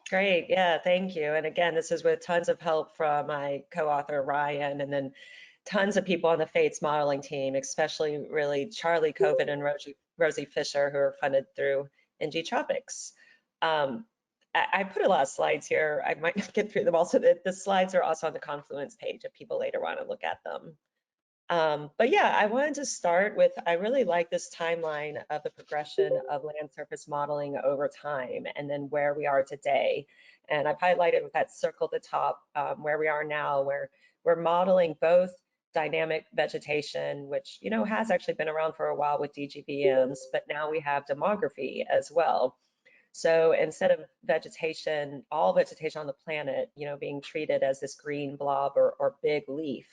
Great, yeah, thank you. And again, this is with tons of help from my co-author Ryan, and then tons of people on the FATES modeling team, especially really Charlie Coven and Rosie Fisher, who are funded through NG Tropics. I put a lot of slides here. I might not get through them all, so the slides are also on the Confluence page if people later want to look at them. But yeah, I wanted to start with, I really like this timeline of the progression of land surface modeling over time and then where we are today. And I've highlighted with that circle at the top where we are now, where we're modeling both dynamic vegetation, which, you know, has actually been around for a while with DGVMs, but now we have demography as well. So instead of vegetation, all vegetation on the planet, you know, being treated as this green blob or big leaf,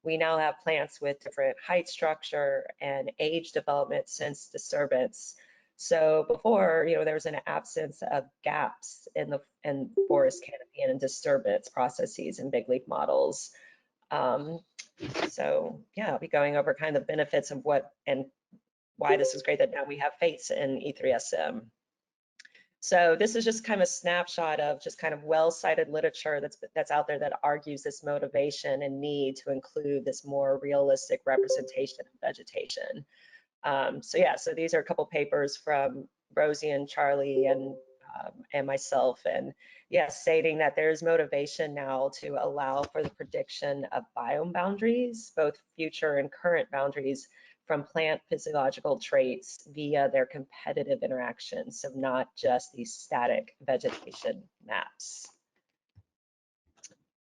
we now have plants with different height structure and age development since disturbance. So before, you know, there was an absence of gaps in the forest canopy and in disturbance processes in big leaf models. Um, so yeah, I'll be going over kind of the benefits of what and why this is great that now we have FATES in E3SM. So this is just kind of a snapshot of just kind of well-cited literature that's out there that argues this motivation and need to include this more realistic representation of vegetation. So yeah, so these are a couple papers from Rosie and Charlie and myself, and yes, stating that there's motivation now to allow for the prediction of biome boundaries, both future and current boundaries from plant physiological traits via their competitive interactions, so not just these static vegetation maps.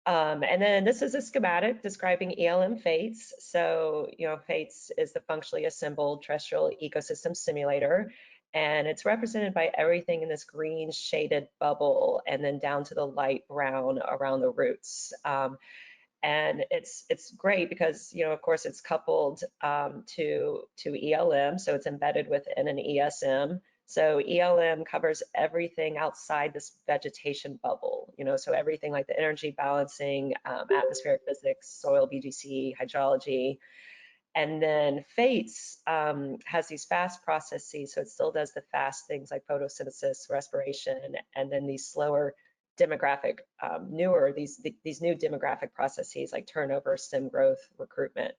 And then this is a schematic describing ELM-FATES. So, you know, FATES is the functionally assembled terrestrial ecosystem simulator, and it's represented by everything in this green shaded bubble and then down to the light brown around the roots. And it's great because, you know, of course, it's coupled to ELM, so it's embedded within an ESM. So ELM covers everything outside this vegetation bubble, you know, so everything like the energy balancing, atmospheric physics, soil BGC, hydrology. And then FATES has these fast processes, so it still does the fast things like photosynthesis, respiration, and then these slower demographic, these new demographic processes like turnover, stem growth, recruitment.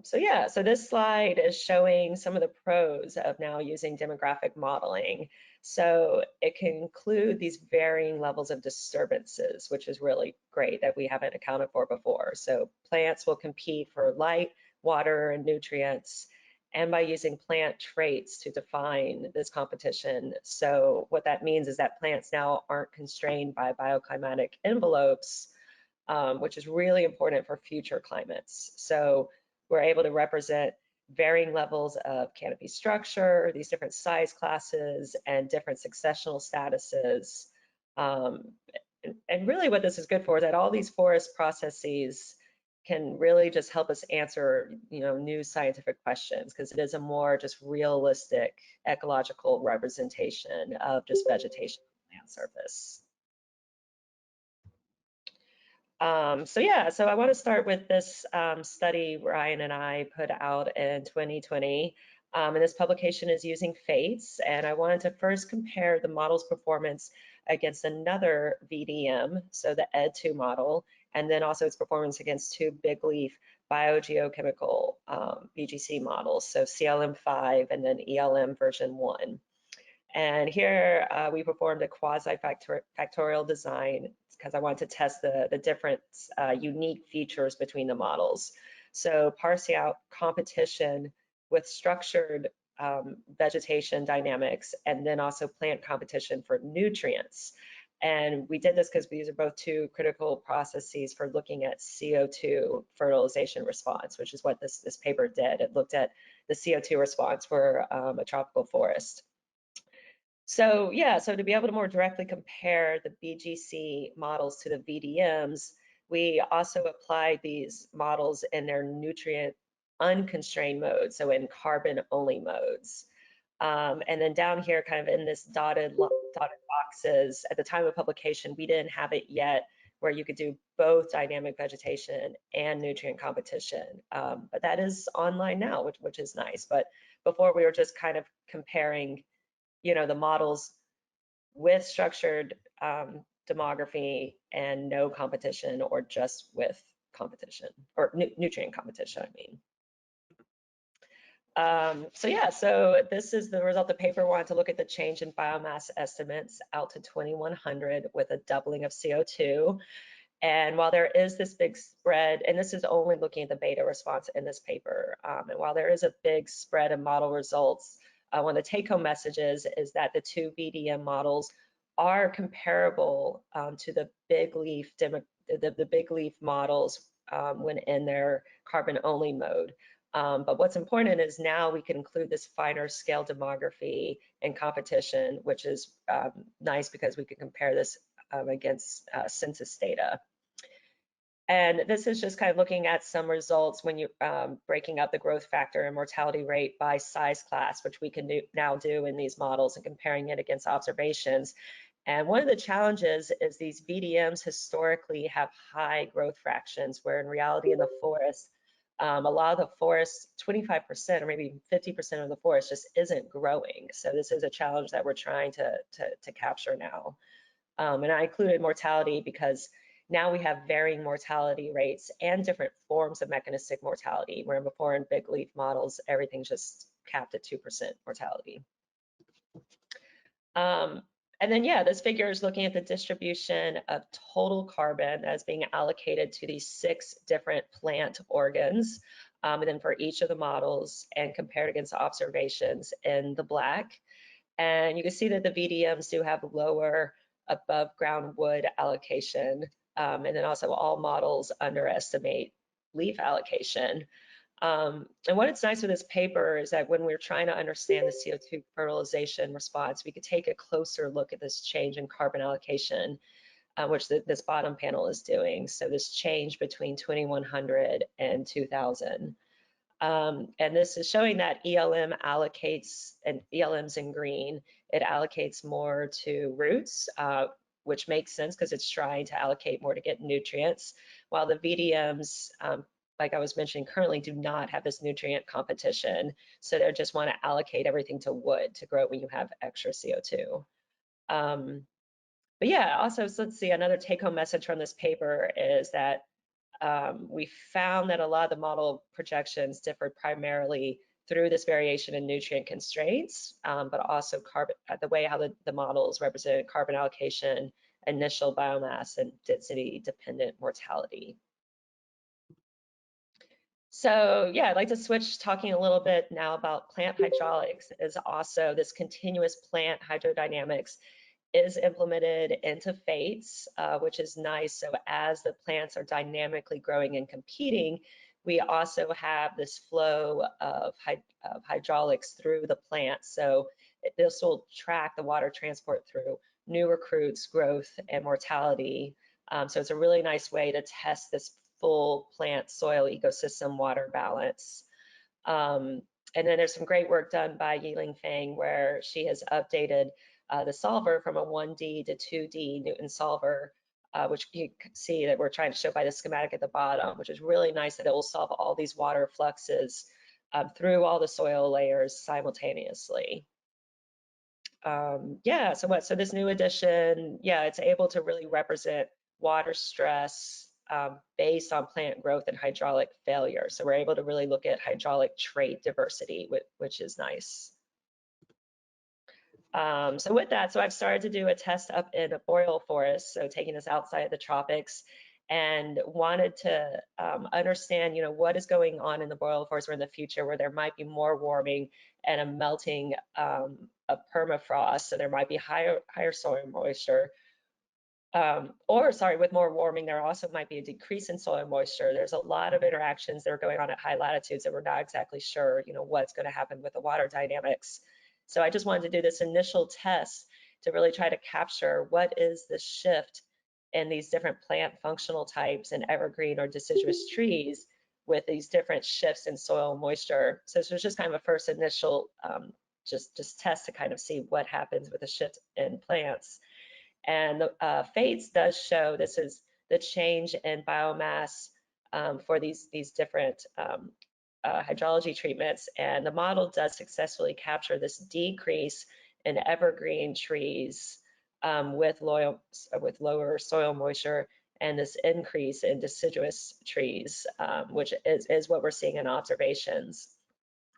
So yeah, so this slide is showing some of the pros of now using demographic modeling. So it can include these varying levels of disturbances, which is really great that we haven't accounted for before. So plants will compete for light, water, and nutrients, and by using plant traits to define this competition. So what that means is that plants now aren't constrained by bioclimatic envelopes, which is really important for future climates. So we're able to represent varying levels of canopy structure, these different size classes, and different successional statuses. And really what this is good for is that all these forest processes can really just help us answer, you know, new scientific questions, because it is a more just realistic ecological representation of just vegetation on the land surface. So yeah, so I want to start with this study Ryan and I put out in 2020. And this publication is using FATES. And I wanted to first compare the model's performance against another VDM, so the ED2 model, and then also its performance against two big leaf biogeochemical BGC models, so CLM5 and then ELM version 1. And here we performed a quasi-factorial design because I wanted to test the different unique features between the models. So parsing out competition with structured vegetation dynamics and then also plant competition for nutrients. And we did this because these are both two critical processes for looking at CO2 fertilization response, which is what this paper did. It looked at the CO2 response for a tropical forest. So yeah, so to be able to more directly compare the BGC models to the VDMs, we also applied these models in their nutrient unconstrained mode, so in carbon only modes. And then down here, kind of in this dotted boxes, at the time of publication, we didn't have it yet where you could do both dynamic vegetation and nutrient competition. But that is online now, which is nice. But before we were just kind of comparing, you know, the models with structured demography and no competition, or just with competition, or nutrient competition, I mean. So yeah, so this is the result of the paper. Wanted to look at the change in biomass estimates out to 2100 with a doubling of CO2. And while there is this big spread, and this is only looking at the beta response in this paper, and while there is a big spread in model results, one of the take-home messages is that the two VDM models are comparable to the big leaf the big leaf models when in their carbon-only mode. But what's important is now we can include this finer scale demography and competition, which is nice because we can compare this against census data. And this is just kind of looking at some results when you're breaking up the growth factor and mortality rate by size class, which we can now do in these models, and comparing it against observations. And one of the challenges is these VDMs historically have high growth fractions, where in reality in the forest, a lot of the forest, 25% or maybe 50% of the forest just isn't growing. So this is a challenge that we're trying to capture now. And I included mortality because now we have varying mortality rates and different forms of mechanistic mortality, where before in big leaf models, everything's just capped at 2% mortality. And then, yeah, this figure is looking at the distribution of total carbon as being allocated to these 6 different plant organs, and then for each of the models, and compared against observations in the black. And you can see that the VDMs do have lower above ground wood allocation, and then also all models underestimate leaf allocation. And what it's nice with this paper is that when we're trying to understand the CO2 fertilization response, we could take a closer look at this change in carbon allocation, which this bottom panel is doing. So this change between 2100 and 2000. And this is showing that ELM allocates, and ELM's in green, it allocates more to roots, which makes sense because it's trying to allocate more to get nutrients, while the VDMs, like I was mentioning, currently do not have this nutrient competition. So they just want to allocate everything to wood to grow when you have extra CO2. But yeah, also, so let's see, another take-home message from this paper is that we found that a lot of the model projections differed primarily through this variation in nutrient constraints, but also carbon, the way how the models represented carbon allocation, initial biomass, and density dependent mortality. So yeah, I'd like to switch talking a little bit now about plant hydraulics. Is also this continuous plant hydrodynamics is implemented into FATES, which is nice. So as the plants are dynamically growing and competing, we also have this flow of hydraulics through the plant. So this will track the water transport through new recruits, growth, and mortality. So it's a really nice way to test this full plant soil ecosystem water balance. And then there's some great work done by Yiling Fang, where she has updated the solver from a 1D to 2D Newton solver, which you can see that we're trying to show by the schematic at the bottom, which is really nice that it will solve all these water fluxes through all the soil layers simultaneously. Yeah, so this new edition, yeah, it's able to really represent water stress based on plant growth and hydraulic failure. So we're able to really look at hydraulic trait diversity, which is nice. So with that, so I've started to do a test up in a boreal forest, so taking this outside of the tropics, and wanted to understand, what is going on in the boreal forest or in the future where there might be more warming and a melting of permafrost, so there might be higher soil moisture. With more warming, there also might be a decrease in soil moisture. There's a lot of interactions that are going on at high latitudes that we're not exactly sure, what's going to happen with the water dynamics. So I just wanted to do this initial test to really try to capture what is the shift in these different plant functional types and evergreen or deciduous trees with these different shifts in soil moisture. So this was just kind of a first initial just test to kind of see what happens with a shift in plants. And the FATES does show this is the change in biomass for these different hydrology treatments, and the model does successfully capture this decrease in evergreen trees with lower soil moisture and this increase in deciduous trees, which is what we're seeing in observations.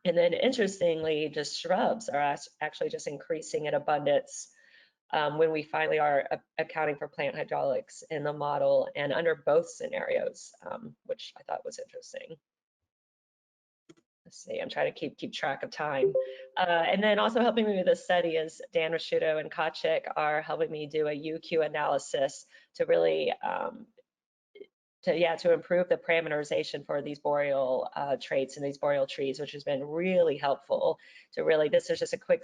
And then interestingly, just shrubs are actually just increasing in abundance when we finally are accounting for plant hydraulics in the model and under both scenarios, which I thought was interesting. Let's see, I'm trying to keep track of time. And then also helping me with this study is Dan Rasciuto and Kachik are helping me do a UQ analysis to really to improve the parameterization for these boreal traits and these boreal trees, which has been really helpful to really, this is just a quick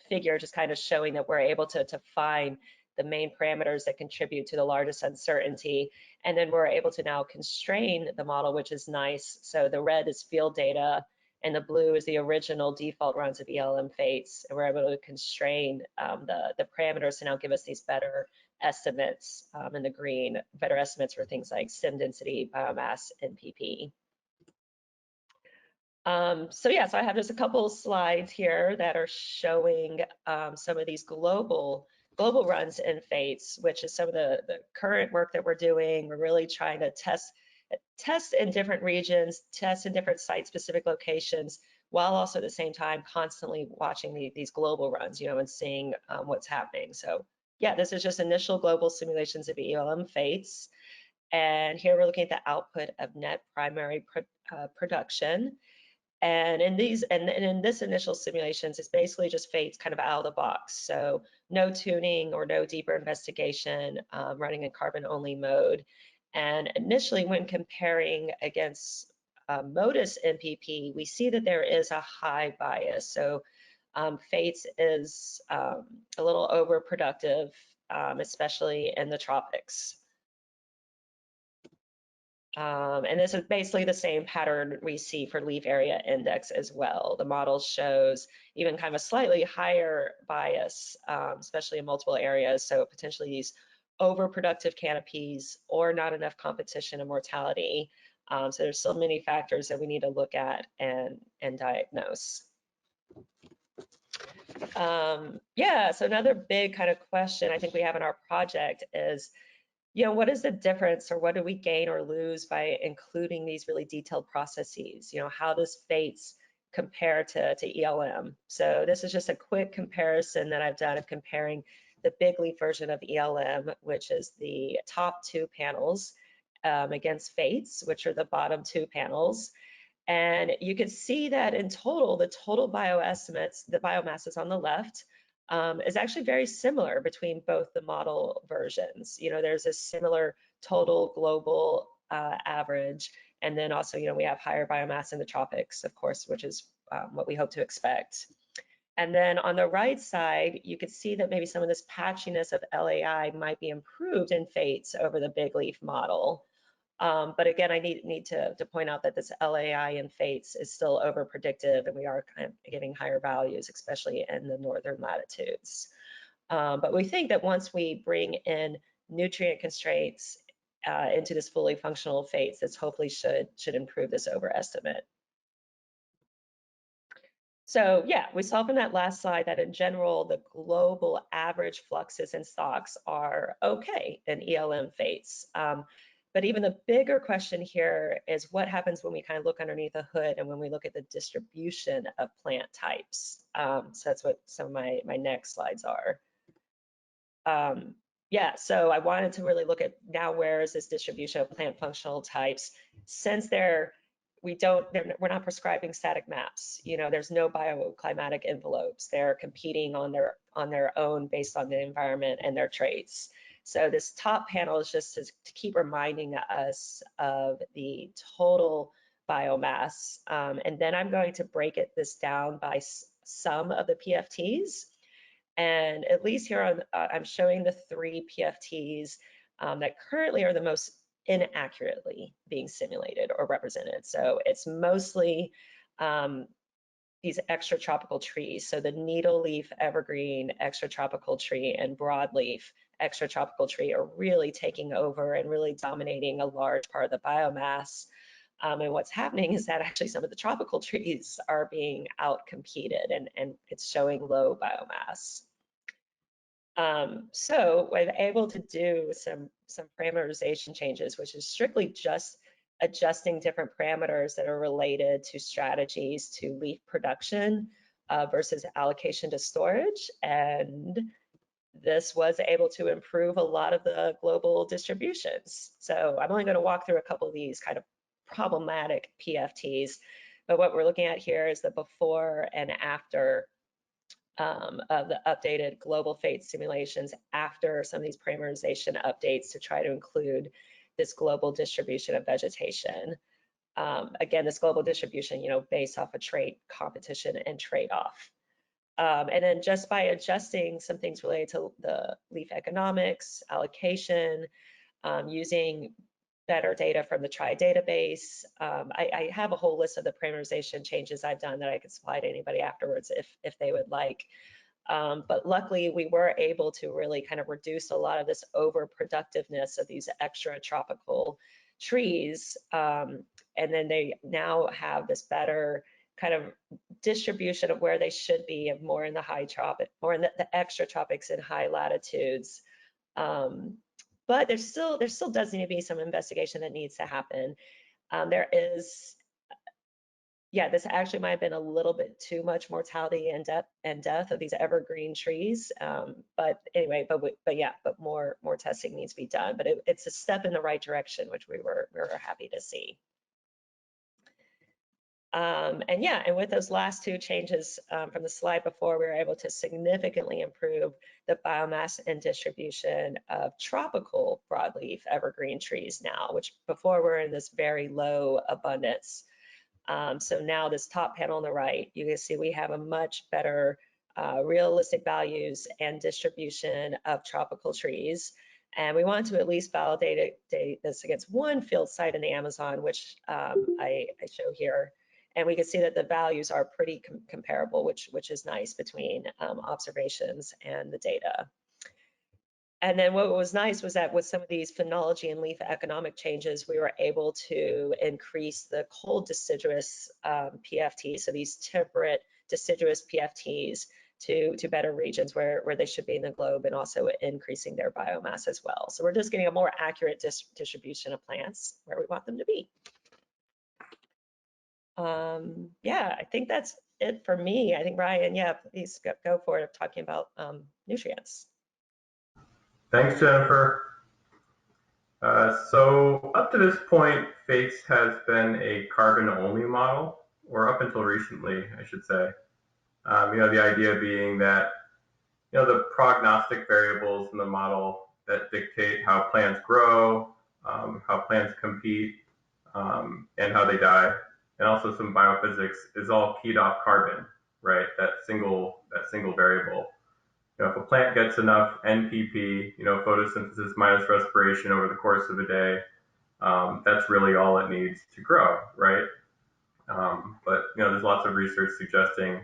figure just kind of showing that we're able to find the main parameters that contribute to the largest uncertainty. And then we're able to now constrain the model, which is nice. So the red is field data and the blue is the original default runs of ELM-FATES. And we're able to constrain the parameters to now give us these better estimates, in the green, better estimates for things like stem density, biomass, and PP. So I have just a couple slides here that are showing some of these global runs in FATES, which is some of the current work that we're doing. We're really trying to test in different regions, test in different site-specific locations, while also at the same time constantly watching these global runs, and seeing what's happening. So this is just initial global simulations of ELM-FATES. And here we're looking at the output of net primary production. And in this initial simulations, it's basically just FATES kind of out of the box. So no tuning or no deeper investigation, running in carbon-only mode. And initially, when comparing against MODIS MPP, we see that there is a high bias. So FATES is a little overproductive, especially in the tropics. And this is basically the same pattern we see for leaf area index as well. The model shows even kind of a slightly higher bias, especially in multiple areas. So potentially these overproductive canopies or not enough competition and mortality. So there's so many factors that we need to look at and diagnose. So another big kind of question I think we have in our project is, what is the difference or what do we gain or lose by including these really detailed processes? How does FATES compare to ELM? So this is just a quick comparison that I've done of comparing the big leaf version of ELM, which is the top two panels, against FATES, which are the bottom two panels. And you can see that in total, the total bioestimates, the biomasses on the left, is actually very similar between both the model versions. There's a similar total global average. And then also, we have higher biomass in the tropics, of course, which is what we hope to expect. And then on the right side, you could see that maybe some of this patchiness of LAI might be improved in FATES over the big leaf model. But again, I need to point out that this LAI in FATES is still over predictive, and we are kind of getting higher values, especially in the northern latitudes. But we think that once we bring in nutrient constraints into this fully functional FATES, this hopefully should improve this overestimate. So we saw from that last slide that in general, the global average fluxes and stocks are okay in ELM FATES. But even the bigger question here is what happens when we kind of look underneath the hood and when we look at the distribution of plant types. So that's what some of my next slides are. So I wanted to really look at now where is this distribution of plant functional types, since we're not prescribing static maps. There's no bioclimatic envelopes. They're competing on their own based on the environment and their traits. So this top panel is just to keep reminding us of the total biomass. And then I'm going to break this down by some of the PFTs. And at least here I'm showing the 3 PFTs that currently are the most inaccurately being simulated or represented. So it's mostly these extratropical trees. So the needle leaf evergreen extratropical tree and broadleaf extratropical tree are really taking over and really dominating a large part of the biomass. And what's happening is that actually some of the tropical trees are being outcompeted, and it's showing low biomass. So we're able to do some parameterization changes, which is strictly just adjusting different parameters that are related to strategies to leaf production versus allocation to storage. And this was able to improve a lot of the global distributions. So I'm only going to walk through a couple of these kind of problematic PFTs, but what we're looking at here is the before and after of the updated global fate simulations after some of these parameterization updates to try to include this global distribution of vegetation. Again, this global distribution, based off of trait competition and trade-off. And then just by adjusting some things related to the leaf economics, allocation, using better data from the TRI database. I have a whole list of the parameterization changes I've done that I could supply to anybody afterwards if they would like. But luckily, we were able to really kind of reduce a lot of this overproductiveness of these extra tropical trees. And then they now have this better kind of distribution of where they should be, of more in the high tropic, more in the extra tropics and high latitudes. But there still does need to be some investigation that needs to happen. There is, yeah, this actually might have been a little bit too much mortality and death of these evergreen trees. But anyway, but more testing needs to be done. But it's a step in the right direction, which we were happy to see. And with those last two changes from the slide before, we were able to significantly improve the biomass and distribution of tropical broadleaf evergreen trees now, which before were in this very low abundance. So now this top panel on the right, you can see we have a much better realistic values and distribution of tropical trees. And we want to at least validate this against one field site in the Amazon, which I show here. And we can see that the values are pretty comparable, which is nice between observations and the data. And then what was nice was that with some of these phenology and leaf economic changes, we were able to increase the cold deciduous PFTs, so these temperate deciduous PFTs to better regions where they should be in the globe, and also increasing their biomass as well. So we're just getting a more accurate distribution of plants where we want them to be. Yeah, I think that's it for me. I think Ryan, yeah, please go for it, talking about nutrients. Thanks, Jennifer. So up to this point, FATES has been a carbon-only model, or up until recently, I should say. The idea being that, the prognostic variables in the model that dictate how plants grow, how plants compete, and how they die, and also some biophysics is all keyed off carbon, right? That single variable. If a plant gets enough NPP, photosynthesis minus respiration over the course of a day, that's really all it needs to grow, right? But there's lots of research suggesting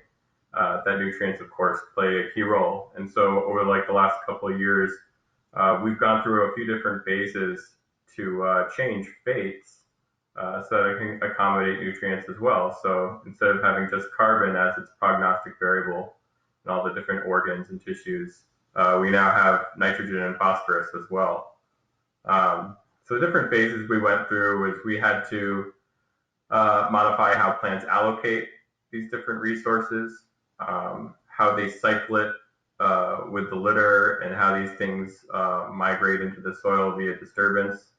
that nutrients, of course, play a key role. And so over the last couple of years, we've gone through a few different phases to change fates so that it can accommodate nutrients as well. So instead of having just carbon as its prognostic variable in all the different organs and tissues, we now have nitrogen and phosphorus as well. So the different phases we went through was we had to modify how plants allocate these different resources, how they cycle it with the litter, and how these things migrate into the soil via disturbance,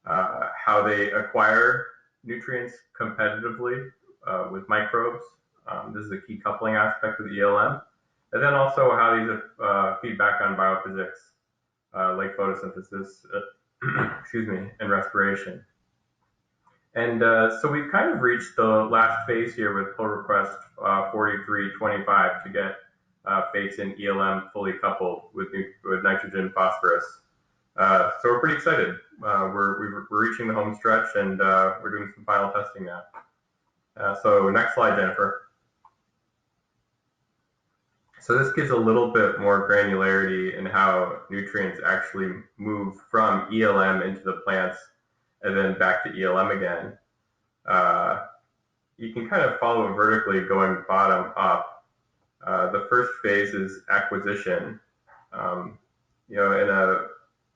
how they acquire nutrients competitively with microbes. This is a key coupling aspect of the ELM. And then also how these feed back on biophysics, like photosynthesis, and respiration. And so we've kind of reached the last phase here with pull request 4325 to get FATES in ELM fully coupled with nitrogen phosphorus. So we're pretty excited. We're reaching the home stretch, and we're doing some final testing now. So next slide, Jennifer. So this gives a little bit more granularity in how nutrients actually move from ELM into the plants and then back to ELM again. You can kind of follow it vertically going bottom up. The first phase is acquisition. You know,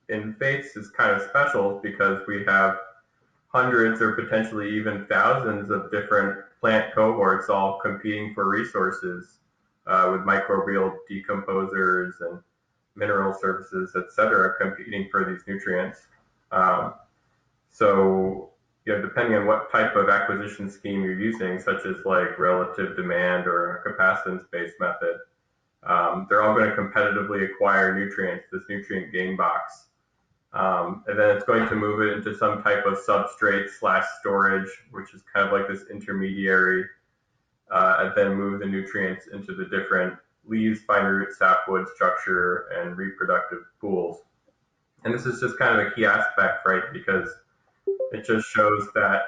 in FATES is kind of special because we have hundreds or potentially even thousands of different plant cohorts all competing for resources with microbial decomposers and mineral surfaces, et cetera, competing for these nutrients. So, you know, depending on what type of acquisition scheme you're using, such as like relative demand or a capacitance-based method, they're all going to competitively acquire nutrients, this nutrient gain box. And then it's going to move it into some type of substrate / storage, which is kind of like this intermediary, and then move the nutrients into the different leaves, fine root, sapwood structure, and reproductive pools. And this is just kind of a key aspect, right? Because it just shows that,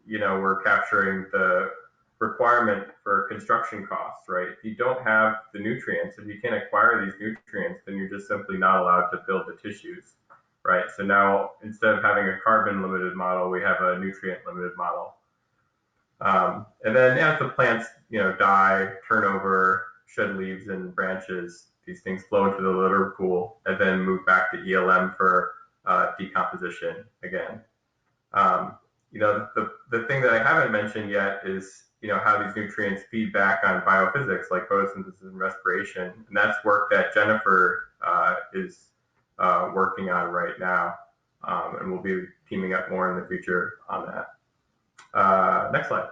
you know, we're capturing the requirement for construction costs, right? If you don't have the nutrients, if you can't acquire these nutrients, then you're just simply not allowed to build the tissues, right? So now, instead of having a carbon limited model, we have a nutrient limited model. And then as the plants, you know, die, turn over, shed leaves and branches, these things flow into the litter pool and then move back to ELM for decomposition again. You know, the thing that I haven't mentioned yet is, you know, how these nutrients feed back on biophysics like photosynthesis and respiration. And that's work that Jennifer is working on right now. And we'll be teaming up more in the future on that. Next slide.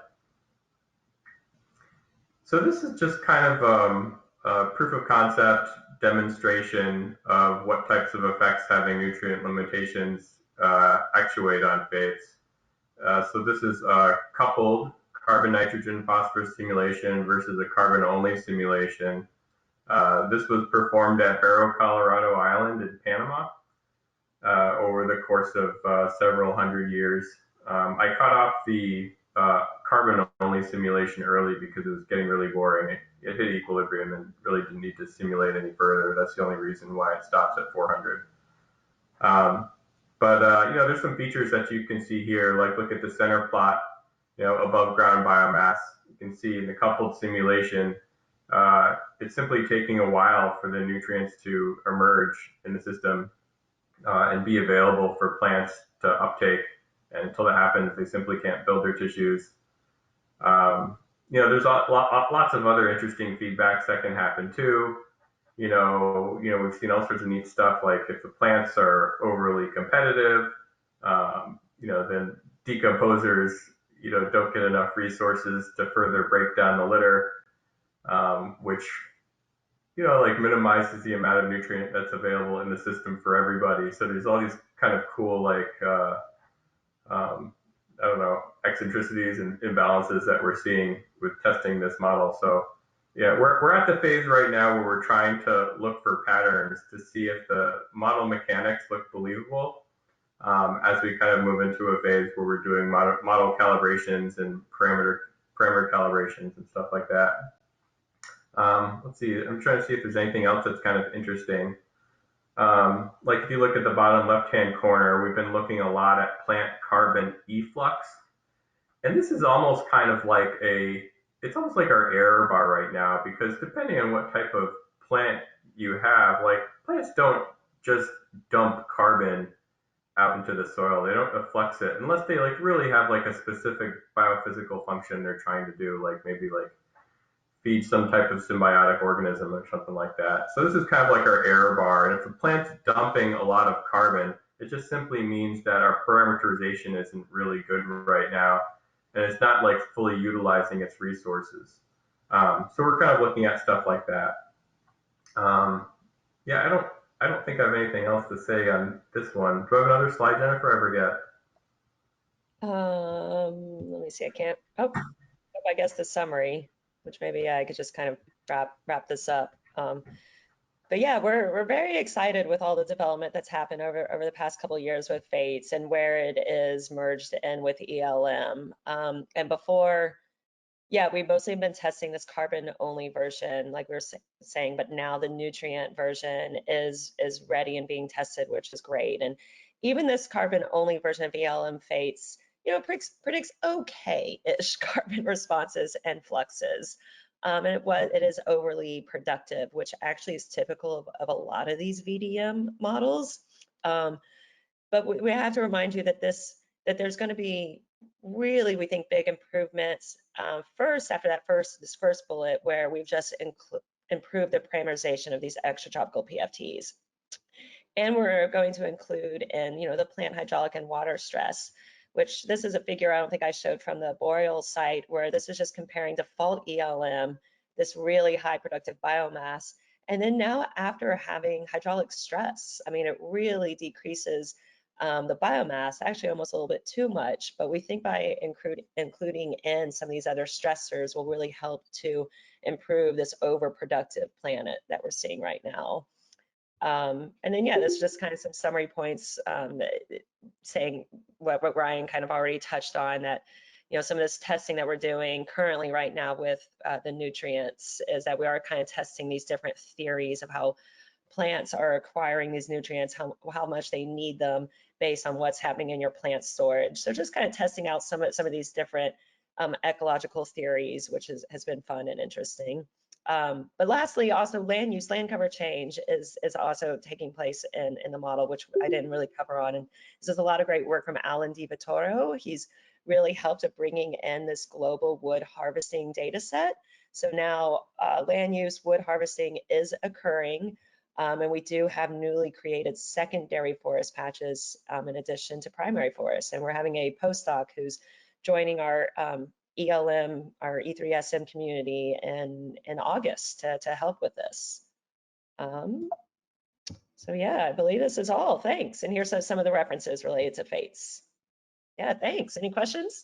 So this is just kind of a proof of concept demonstration of what types of effects having nutrient limitations actuate on FATES. So this is a coupled carbon, nitrogen, phosphorus simulation versus a carbon-only simulation. This was performed at Barrow, Colorado Island in Panama over the course of several hundred years. I cut off the carbon-only simulation early because it was getting really boring. It hit equilibrium and really didn't need to simulate any further. That's the only reason why it stops at 400. You know, there's some features that you can see here, like look at the center plot, you know, above ground biomass. You can see in the coupled simulation, it's simply taking a while for the nutrients to emerge in the system and be available for plants to uptake. And until that happens, they simply can't build their tissues. You know, there's lots of other interesting feedbacks that can happen too. You know, we've seen all sorts of neat stuff, like if the plants are overly competitive, you know, then decomposers, you know, don't get enough resources to further break down the litter, which, you know, like minimizes the amount of nutrient that's available in the system for everybody. So there's all these kind of cool, like, I don't know, eccentricities and imbalances that we're seeing with testing this model. So yeah, we're at the phase right now where we're trying to look for patterns to see if the model mechanics look believable as we kind of move into a phase where we're doing model calibrations and parameter calibrations and stuff like that. Let's see, I'm trying to see if there's anything else that's kind of interesting. Like if you look at the bottom left-hand corner, we've been looking a lot at plant carbon efflux. And this is almost kind of like it's almost like our error bar right now, because depending on what type of plant you have, like plants don't just dump carbon out into the soil. They don't efflux it unless they like really have like a specific biophysical function they're trying to do, like maybe like feed some type of symbiotic organism or something like that. So this is kind of like our error bar. And if the plant's dumping a lot of carbon, it just simply means that our parameterization isn't really good right now, and it's not like fully utilizing its resources. So we're kind of looking at stuff like that. Yeah, I don't think I have anything else to say on this one. Do I have another slide, Jennifer? I forget. Let me see. I can't. Oh, I guess the summary, which maybe I could just kind of wrap this up. But yeah, we're very excited with all the development that's happened over the past couple of years with FATES and where it is merged in with ELM. And before, yeah, we've mostly been testing this carbon-only version, like we were saying, but now the nutrient version is ready and being tested, which is great. And even this carbon-only version of ELM-FATES, you know, predicts okay-ish carbon responses and fluxes. And it is overly productive, which actually is typical of a lot of these VDM models. But we have to remind you that there's going to be really, we think, big improvements first after this first bullet, where we've just improved the parameterization of these extratropical PFTs. And we're going to include in, the plant hydraulic and water stress, which this is a figure I don't think I showed from the Boreal site, where this is just comparing default ELM, this really high productive biomass. And then now after having hydraulic stress, I mean, it really decreases the biomass, actually almost a little bit too much, but we think by including in some of these other stressors will really help to improve this overproductive planet that we're seeing right now. And then, yeah, this is just kind of some summary points saying what Ryan kind of already touched on, that, some of this testing that we're doing currently right now with the nutrients is that we are kind of testing these different theories of how plants are acquiring these nutrients, how much they need them based on what's happening in your plant storage. So just kind of testing out some of these different ecological theories, which has been fun and interesting. But lastly, also land use, land cover change is also taking place in the model, which I didn't really cover on. And this is a lot of great work from Alan DiVittoro. He's really helped at bringing in this global wood harvesting data set. So now land use, wood harvesting is occurring. And we do have newly created secondary forest patches in addition to primary forests. And we're having a postdoc who's joining our ELM, our E3SM community in August to help with this. So yeah, I believe this is all. Thanks. And here's some of the references related to FATES. Yeah, thanks. Any questions?